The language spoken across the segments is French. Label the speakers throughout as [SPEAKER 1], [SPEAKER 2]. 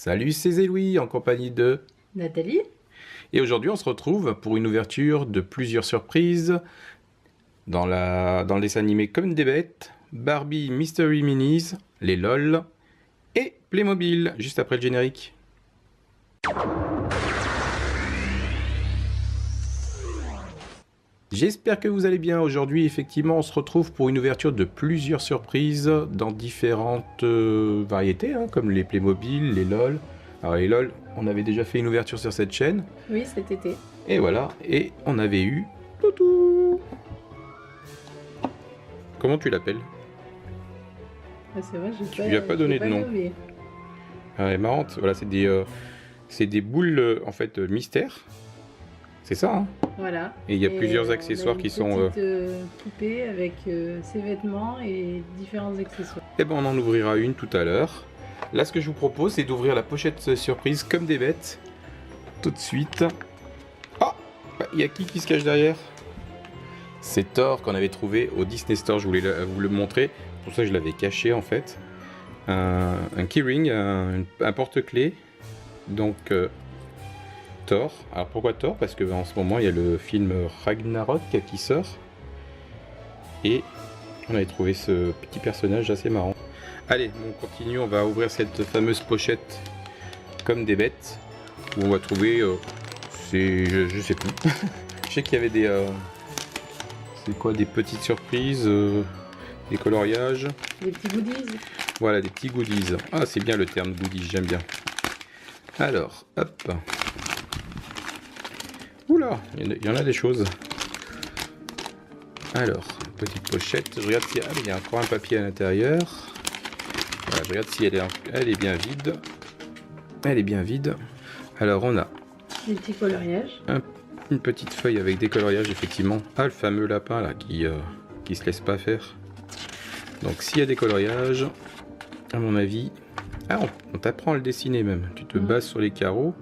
[SPEAKER 1] Salut, c'est Zéloui en compagnie de
[SPEAKER 2] Nathalie.
[SPEAKER 1] Et aujourd'hui on se retrouve pour une ouverture de plusieurs surprises dans le dessin animé Comme des bêtes, Barbie Mystery Minis, les LOL et Playmobil, juste après le générique. J'espère que vous allez bien. Aujourd'hui, effectivement, on se retrouve pour une ouverture de plusieurs surprises dans différentes variétés, comme les Playmobil, les LOL. Alors les LOL, on avait déjà fait une ouverture sur cette chaîne.
[SPEAKER 2] Oui, cet été.
[SPEAKER 1] Et voilà, et on avait eu Toutou. Comment tu l'appelles?
[SPEAKER 2] Ah, c'est vrai,
[SPEAKER 1] Tu lui as pas donné de nom. Ah, elle est marrante. Voilà, c'est des boules en fait mystères. C'est ça, hein?
[SPEAKER 2] Voilà.
[SPEAKER 1] Et il y a plusieurs accessoires qui sont...
[SPEAKER 2] Une petite poupée avec ses vêtements et différents accessoires.
[SPEAKER 1] Eh ben, on en ouvrira une tout à l'heure. Là, ce que je vous propose, c'est d'ouvrir la pochette surprise Comme des bêtes. Tout de suite. Ah, il y a qui se cache derrière? C'est Thor qu'on avait trouvé au Disney Store. Je voulais vous le montrer. Pour ça, je l'avais caché en fait. Un keyring, un porte-clés. Donc... Thor. Alors pourquoi Thor? Parce que en ce moment il y a le film Ragnarok qui sort et on avait trouvé ce petit personnage assez marrant. Allez, on continue, on va ouvrir cette fameuse pochette Comme des bêtes où on va trouver je sais plus. Je sais qu'il y avait des c'est quoi, des petites surprises, des coloriages,
[SPEAKER 2] Des petits goodies.
[SPEAKER 1] Voilà, des petits goodies. Ah, c'est bien le terme goodies, j'aime bien. Alors, hop. Oula, il y en a des choses. Alors, petite pochette. Je regarde si il y a encore un papier à l'intérieur. Voilà, je regarde si elle est bien vide. Elle est bien vide. Alors, on a
[SPEAKER 2] Des petits coloriages.
[SPEAKER 1] une petite feuille avec des coloriages, effectivement. Ah, le fameux lapin là qui se laisse pas faire. Donc, s'il y a des coloriages, à mon avis... Ah, on t'apprend à le dessiner même. Tu te bases sur les carreaux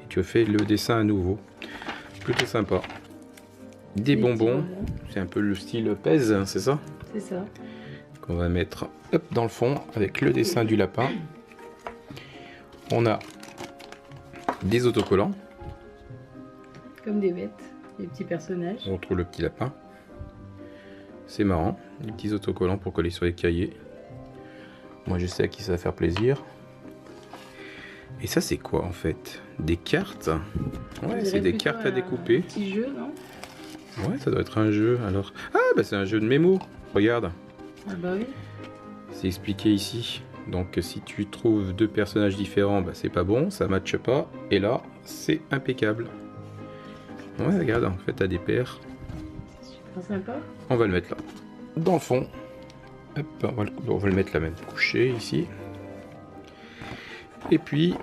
[SPEAKER 1] et tu fais le dessin à nouveau. Plutôt sympa. Des bonbons. C'est un peu le style pèse, hein, c'est ça?
[SPEAKER 2] C'est ça.
[SPEAKER 1] Qu'on va mettre dans le fond avec le dessin du lapin. On a des autocollants.
[SPEAKER 2] Comme des bêtes. Des petits personnages.
[SPEAKER 1] On retrouve le petit lapin. C'est marrant. Des petits autocollants pour coller sur les cahiers. Moi je sais à qui ça va faire plaisir. Et ça c'est quoi en fait? Des cartes? Ouais, c'est des cartes à découper.
[SPEAKER 2] Un petit jeu, non?
[SPEAKER 1] Ouais, ça doit être un jeu alors. Ah bah c'est un jeu de mémo. Regarde.
[SPEAKER 2] Ah bah oui.
[SPEAKER 1] C'est expliqué ici. Donc si tu trouves deux personnages différents, bah, c'est pas bon, ça matche pas. Et là, c'est impeccable. Ouais, regarde, en fait, t'as des paires.
[SPEAKER 2] C'est super sympa.
[SPEAKER 1] On va le mettre là. Dans le fond. Hop, on va le mettre là même couché ici. Et puis...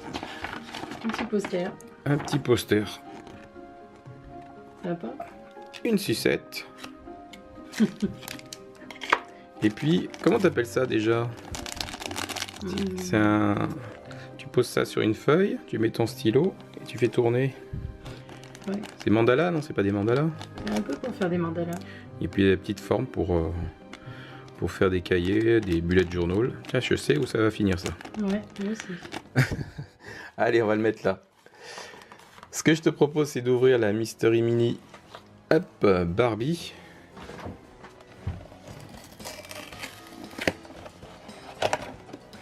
[SPEAKER 2] Un petit poster.
[SPEAKER 1] Un petit poster.
[SPEAKER 2] Sympa.
[SPEAKER 1] Une sucette. Et puis, comment t'appelles ça déjà? C'est un... Tu poses ça sur une feuille, tu mets ton stylo et tu fais tourner.
[SPEAKER 2] Ouais.
[SPEAKER 1] C'est mandala, non? C'est pas des mandalas?
[SPEAKER 2] Un peu pour faire des mandalas.
[SPEAKER 1] Et puis des petites formes pour faire des cahiers, des bullet journal. Tiens, je sais où ça va finir ça.
[SPEAKER 2] Ouais, moi aussi.
[SPEAKER 1] Allez, on va le mettre là. Ce que je te propose, c'est d'ouvrir la Mystery Mini Barbie.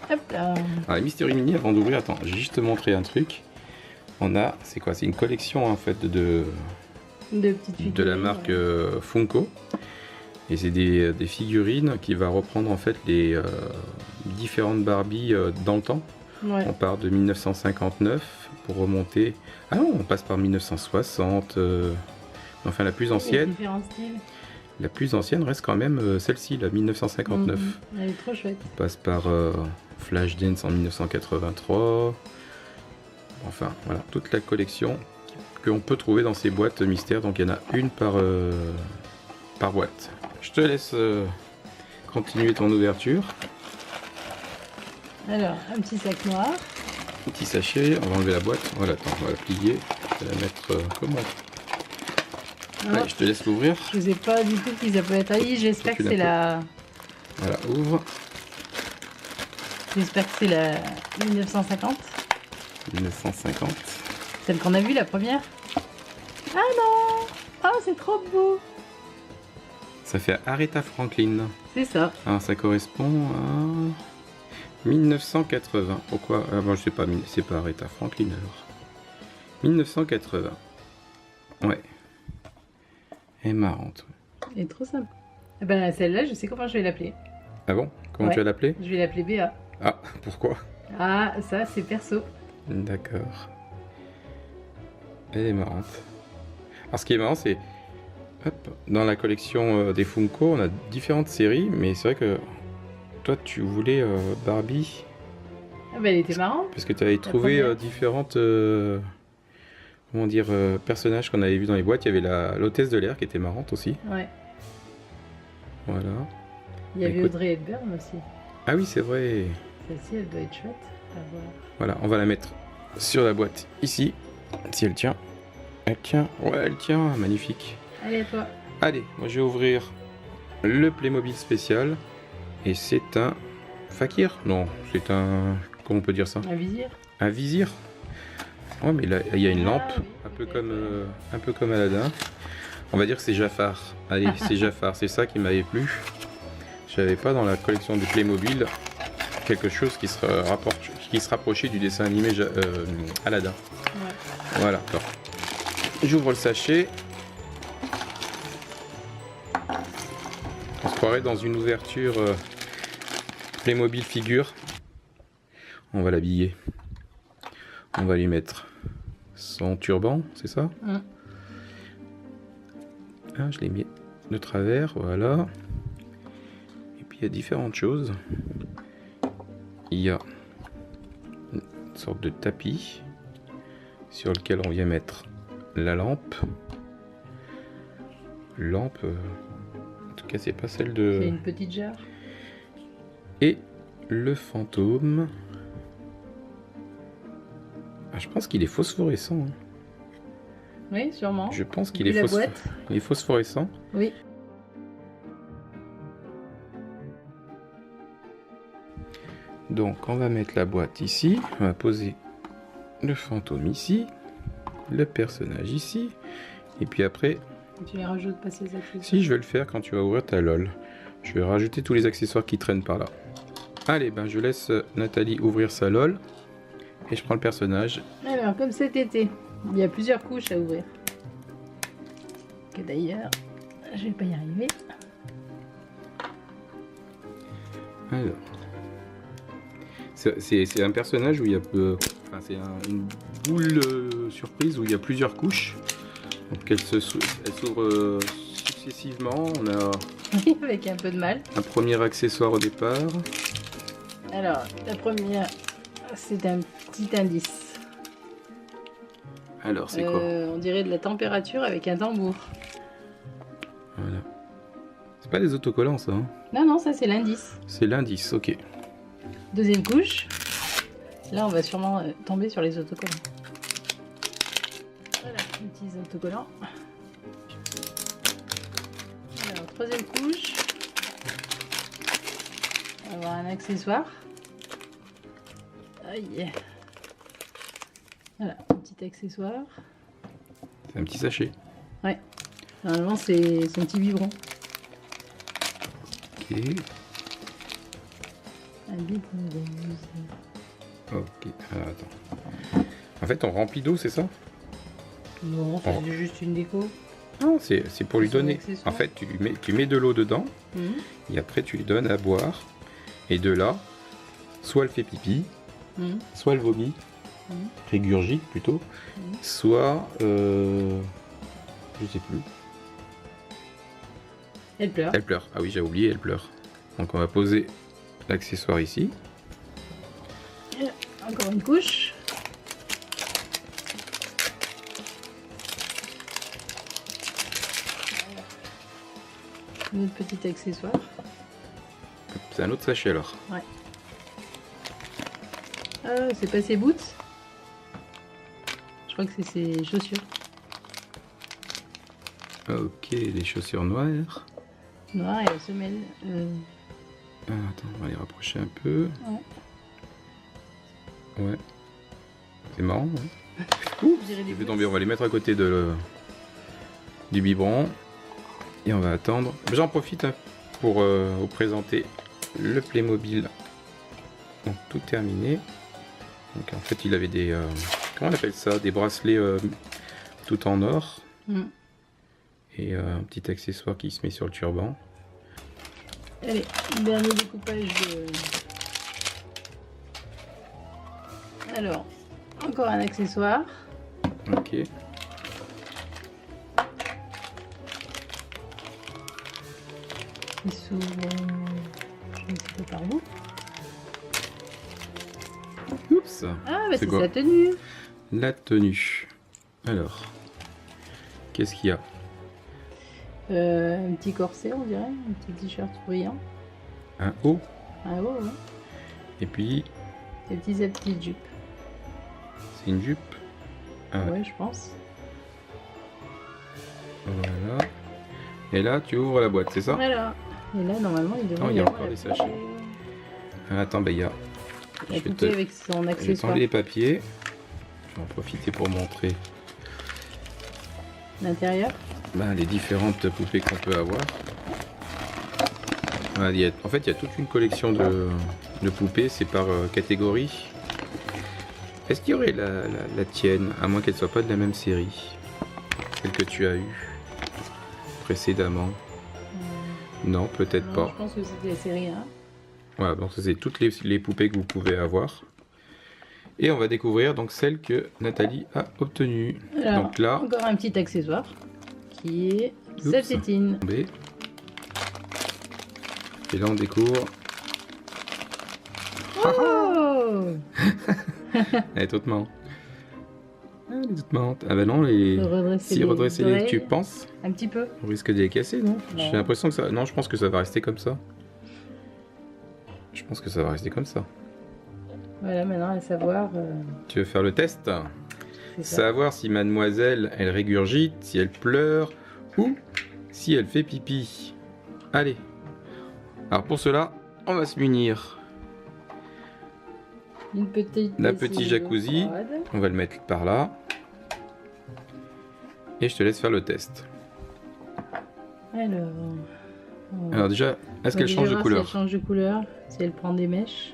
[SPEAKER 2] Hop là.
[SPEAKER 1] Alors, la Mystery Mini, avant d'ouvrir, attends, j'ai juste te montrer un truc. On a, c'est quoi? C'est une collection en fait de
[SPEAKER 2] petites figurines.
[SPEAKER 1] De la marque Funko. Et c'est des figurines qui va reprendre en fait les différentes Barbie dans le temps.
[SPEAKER 2] Ouais.
[SPEAKER 1] On part de 1959 pour remonter. Ah non, on passe par 1960. Enfin, la plus ancienne.
[SPEAKER 2] Différents styles.
[SPEAKER 1] La plus ancienne reste quand même celle-ci, la 1959.
[SPEAKER 2] Elle est trop chouette.
[SPEAKER 1] On passe par Flashdance en 1983. Enfin, voilà, toute la collection qu'on peut trouver dans ces boîtes mystères. Donc, il y en a une par boîte. Je te laisse continuer ton ouverture.
[SPEAKER 2] Alors, un petit sac noir.
[SPEAKER 1] Un petit sachet, on va enlever la boîte. Voilà, attends, on va la plier. On va la mettre comment? Allez, je te laisse l'ouvrir.
[SPEAKER 2] Je sais pas du tout qui ça peut être. Ah oui, j'espère que c'est la...
[SPEAKER 1] Voilà, ouvre.
[SPEAKER 2] J'espère que c'est la 1950.
[SPEAKER 1] 1950.
[SPEAKER 2] Celle qu'on a vue la première. Ah non. Oh, c'est trop beau.
[SPEAKER 1] Ça fait Aretha Franklin.
[SPEAKER 2] C'est ça.
[SPEAKER 1] Alors ça correspond à 1980. Pourquoi? Ah bon, je sais pas, c'est pas Aretha Franklin alors. 1980. Ouais. Elle est marrante.
[SPEAKER 2] Elle est trop sympa. Eh ben celle-là, je sais comment je vais l'appeler.
[SPEAKER 1] Ah bon? Comment
[SPEAKER 2] Ouais.
[SPEAKER 1] tu vas l'appeler?
[SPEAKER 2] Je vais l'appeler Béa.
[SPEAKER 1] Ah, pourquoi?
[SPEAKER 2] Ah, ça c'est perso.
[SPEAKER 1] D'accord. Elle est marrante. Alors ce qui est marrant, c'est... Hop, dans la collection des Funko, on a différentes séries, mais c'est vrai que toi, tu voulais Barbie,
[SPEAKER 2] Ah ben elle était marrante.
[SPEAKER 1] parce que tu avais trouvé
[SPEAKER 2] première.
[SPEAKER 1] différentes... comment dire, personnages qu'on avait vus dans les boîtes. Il y avait l'hôtesse de l'air qui était marrante aussi.
[SPEAKER 2] Ouais.
[SPEAKER 1] Voilà.
[SPEAKER 2] Il y avait
[SPEAKER 1] Écoute.
[SPEAKER 2] Audrey Hepburn aussi.
[SPEAKER 1] Ah oui, c'est vrai.
[SPEAKER 2] Celle-ci, elle doit être chouette à voir.
[SPEAKER 1] Voilà, on va la mettre sur la boîte ici. Si elle tient. Elle tient. Ouais, elle tient. Magnifique.
[SPEAKER 2] Allez, à toi.
[SPEAKER 1] Allez, moi je vais ouvrir le Playmobil spécial. Et c'est un fakir? Non, c'est un... Comment on peut dire ça?
[SPEAKER 2] Un vizir.
[SPEAKER 1] Un vizir? Ouais, mais là, il y a une lampe.
[SPEAKER 2] Ah, oui.
[SPEAKER 1] Un peu comme Aladdin. On va dire que c'est Jafar. Allez, c'est Jafar. C'est ça qui m'avait plu. J'avais pas dans la collection de Playmobil quelque chose qui se rapprochait du dessin animé Aladdin.
[SPEAKER 2] Ouais.
[SPEAKER 1] Voilà. Alors, j'ouvre le sachet. On se croirait dans une ouverture Playmobil figure. On va l'habiller. On va lui mettre son turban, c'est ça? Ah, je l'ai mis de travers, voilà. Et puis il y a différentes choses. Il y a une sorte de tapis sur lequel on vient mettre la lampe. Lampe, en tout cas c'est pas celle
[SPEAKER 2] C'est
[SPEAKER 1] de...
[SPEAKER 2] une petite jarre.
[SPEAKER 1] Et le fantôme. Ah, je pense qu'il est phosphorescent. Hein.
[SPEAKER 2] Oui, sûrement.
[SPEAKER 1] Je pense qu'il
[SPEAKER 2] Depuis
[SPEAKER 1] est,
[SPEAKER 2] la boîte.
[SPEAKER 1] il est phosphorescent.
[SPEAKER 2] Oui.
[SPEAKER 1] Donc on va mettre la boîte ici. On va poser le fantôme ici. Le personnage ici. Et puis après,
[SPEAKER 2] Tu les rajoutes pas ces accessoires.
[SPEAKER 1] si je vais le faire quand tu vas ouvrir ta LOL. Je vais rajouter tous les accessoires qui traînent par là. Allez, ben je laisse Nathalie ouvrir sa LOL. Et je prends le personnage.
[SPEAKER 2] Alors, comme cet été, il y a plusieurs couches à ouvrir. Que d'ailleurs, je vais pas y arriver.
[SPEAKER 1] Alors. C'est un personnage où il y a... enfin, c'est une boule surprise où il y a plusieurs couches. Donc elle s'ouvre successivement. On a
[SPEAKER 2] Avec un peu de mal.
[SPEAKER 1] un premier accessoire au départ.
[SPEAKER 2] Alors, la première, c'est un petit indice.
[SPEAKER 1] Alors c'est quoi?
[SPEAKER 2] On dirait de la température avec un tambour.
[SPEAKER 1] Voilà. C'est pas des autocollants ça, hein?
[SPEAKER 2] Non, non, ça c'est l'indice.
[SPEAKER 1] C'est l'indice, ok.
[SPEAKER 2] Deuxième couche. Là, on va sûrement tomber sur les autocollants. Voilà, les petits autocollants. Alors, troisième couche. On va avoir un accessoire. Aïe. Voilà, un petit accessoire.
[SPEAKER 1] C'est un petit sachet.
[SPEAKER 2] Ouais. Normalement, c'est un petit biberon.
[SPEAKER 1] Ok.
[SPEAKER 2] Un biberon rose.
[SPEAKER 1] Ok. Alors, attends. En fait, on remplit d'eau, c'est ça?
[SPEAKER 2] Non, c'est juste une déco.
[SPEAKER 1] Non, c'est pour lui
[SPEAKER 2] C'est un
[SPEAKER 1] donner.
[SPEAKER 2] accessoire.
[SPEAKER 1] En fait, tu mets de l'eau dedans.
[SPEAKER 2] Mhm.
[SPEAKER 1] Et après, tu lui donnes à boire. Et de là, soit elle fait pipi,
[SPEAKER 2] Mhm.
[SPEAKER 1] soit elle vomit,
[SPEAKER 2] Mhm.
[SPEAKER 1] régurgite plutôt,
[SPEAKER 2] Mhm.
[SPEAKER 1] soit... je sais plus.
[SPEAKER 2] Elle pleure.
[SPEAKER 1] Elle pleure. Ah oui, j'ai oublié, elle pleure. Donc on va poser l'accessoire ici.
[SPEAKER 2] Encore une couche. Un autre petit accessoire.
[SPEAKER 1] C'est un autre sachet alors.
[SPEAKER 2] Ah, c'est pas ses boots. Je crois que c'est ses chaussures.
[SPEAKER 1] Ok, les chaussures noires.
[SPEAKER 2] Noire et la semelle.
[SPEAKER 1] Ah, attends, on va les rapprocher un peu. Ouais. C'est marrant. Hein. Ouh, il fait tomber. On va les mettre à côté du biberon. Et on va attendre. J'en profite hein, pour vous présenter le Playmobil. Donc tout terminé. Donc en fait il avait des... comment on appelle ça? Des bracelets tout en or. Et un petit accessoire qui se met sur le turban.
[SPEAKER 2] Allez, dernier découpage de... Alors, encore un accessoire.
[SPEAKER 1] Ok.
[SPEAKER 2] Qui s'ouvre un petit peu par où.
[SPEAKER 1] Oups.
[SPEAKER 2] Ah, bah c'est
[SPEAKER 1] quoi?
[SPEAKER 2] sa tenue.
[SPEAKER 1] La tenue. Alors, qu'est-ce qu'il y a?
[SPEAKER 2] Un petit corset, on dirait. Un petit t-shirt brillant.
[SPEAKER 1] Un haut.
[SPEAKER 2] Un haut, ouais.
[SPEAKER 1] Et puis,
[SPEAKER 2] Des petites jupes.
[SPEAKER 1] c'est une jupe. Ah,
[SPEAKER 2] Ouais, je pense.
[SPEAKER 1] voilà. Et là, tu ouvres la boîte, c'est ça?
[SPEAKER 2] Voilà. Et là, normalement, il devrait
[SPEAKER 1] Non, il y a
[SPEAKER 2] avoir
[SPEAKER 1] encore
[SPEAKER 2] la
[SPEAKER 1] des sachets.
[SPEAKER 2] poupée.
[SPEAKER 1] Ah, attends, bah il y a...
[SPEAKER 2] La
[SPEAKER 1] Je vais
[SPEAKER 2] poupée
[SPEAKER 1] te-
[SPEAKER 2] avec son
[SPEAKER 1] Je vais
[SPEAKER 2] accessoire.
[SPEAKER 1] t'enlever les papiers. Je vais en profiter pour montrer
[SPEAKER 2] L'intérieur.
[SPEAKER 1] les différentes poupées qu'on peut avoir. Voilà, en fait, il y a toute une collection de poupées, c'est par catégorie. Est-ce qu'il y aurait la tienne, à moins qu'elle soit pas de la même série? Celle que tu as eue précédemment? Non, peut-être
[SPEAKER 2] Non,
[SPEAKER 1] pas.
[SPEAKER 2] je pense que c'était la série 1.
[SPEAKER 1] Voilà, donc ça, c'est toutes les poupées que vous pouvez avoir. Et on va découvrir donc celle que Nathalie a obtenue.
[SPEAKER 2] Alors,
[SPEAKER 1] Donc là,
[SPEAKER 2] encore un petit accessoire qui est
[SPEAKER 1] Oups.
[SPEAKER 2] sa tétine.
[SPEAKER 1] tombé. Et là on découvre.
[SPEAKER 2] Oh
[SPEAKER 1] Elle est toute marrante. Elle est toute marrante. Ah bah non, les...
[SPEAKER 2] redresser
[SPEAKER 1] si
[SPEAKER 2] les
[SPEAKER 1] redresser les...
[SPEAKER 2] oreilles.
[SPEAKER 1] Tu penses?
[SPEAKER 2] Un petit peu.
[SPEAKER 1] On risque de les casser, non?
[SPEAKER 2] Non.
[SPEAKER 1] J'ai l'impression que ça... Non, je pense que ça va rester comme ça. Je pense que ça va rester comme ça.
[SPEAKER 2] Voilà, maintenant à savoir.
[SPEAKER 1] Tu veux faire le test?
[SPEAKER 2] C'est ça.
[SPEAKER 1] Savoir si mademoiselle, elle régurgite, si elle pleure ou si elle fait pipi. Allez. Alors pour cela, on va se munir.
[SPEAKER 2] Une petite.
[SPEAKER 1] La
[SPEAKER 2] bassine
[SPEAKER 1] petite
[SPEAKER 2] d'eau
[SPEAKER 1] jacuzzi.
[SPEAKER 2] froide.
[SPEAKER 1] On va le mettre par là. Et je te laisse faire le test.
[SPEAKER 2] Alors.
[SPEAKER 1] Alors déjà, est-ce qu'elle
[SPEAKER 2] Je
[SPEAKER 1] change
[SPEAKER 2] vais
[SPEAKER 1] de
[SPEAKER 2] voir
[SPEAKER 1] couleur?
[SPEAKER 2] Si elle change de couleur, si elle prend des mèches.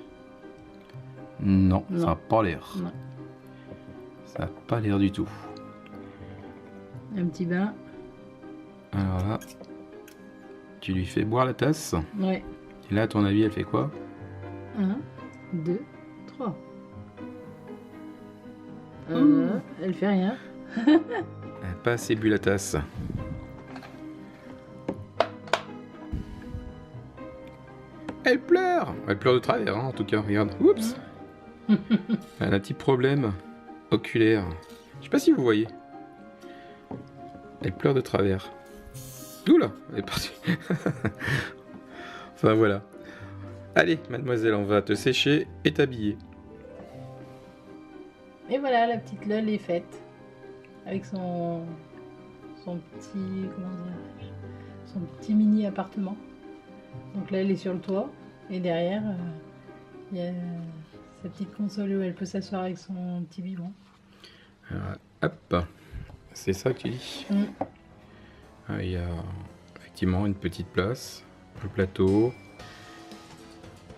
[SPEAKER 1] Non,
[SPEAKER 2] Non.
[SPEAKER 1] ça n'a pas l'air.
[SPEAKER 2] Non.
[SPEAKER 1] Ça n'a pas l'air du tout.
[SPEAKER 2] Un petit bain.
[SPEAKER 1] Alors là, tu lui fais boire la tasse.
[SPEAKER 2] Ouais.
[SPEAKER 1] Et là, à ton avis, elle fait quoi?
[SPEAKER 2] 1, 2, 3. Elle fait rien.
[SPEAKER 1] Elle n'a pas assez bu la tasse. Elle pleure. Elle pleure de travers, hein, en tout cas. Regarde. Oups. Elle a un petit problème oculaire. Je sais pas si vous voyez. Elle pleure de travers. Oula, elle est partie. Enfin voilà. Allez, mademoiselle, on va te sécher et t'habiller.
[SPEAKER 2] Et voilà, la petite LOL est faite. Avec son petit, comment dire, son petit mini appartement. Donc là, elle est sur le toit. Et derrière, il y a sa petite console où elle peut s'asseoir avec son petit biberon.
[SPEAKER 1] Alors, hop. C'est ça que tu dis. Ah, il y a effectivement une petite place. Le plateau.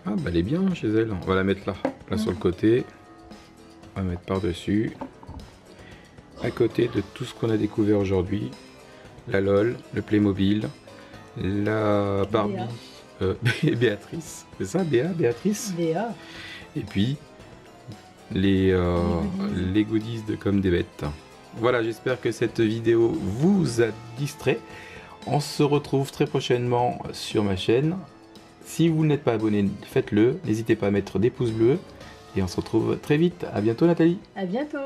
[SPEAKER 1] Ah bah elle est bien chez elle. On va la mettre là sur le côté. On va mettre par-dessus. À côté de tout ce qu'on a découvert aujourd'hui. La LOL, le Playmobil, la Barbie, Béatrice. C'est ça, Béatrice?
[SPEAKER 2] Béa.
[SPEAKER 1] Et puis les goodies de Comme des Bêtes. Voilà, j'espère que cette vidéo vous a distrait. On se retrouve très prochainement sur ma chaîne. Si vous n'êtes pas abonné, faites-le. N'hésitez pas à mettre des pouces bleus. Et on se retrouve très vite. À bientôt, Nathalie.
[SPEAKER 2] À bientôt.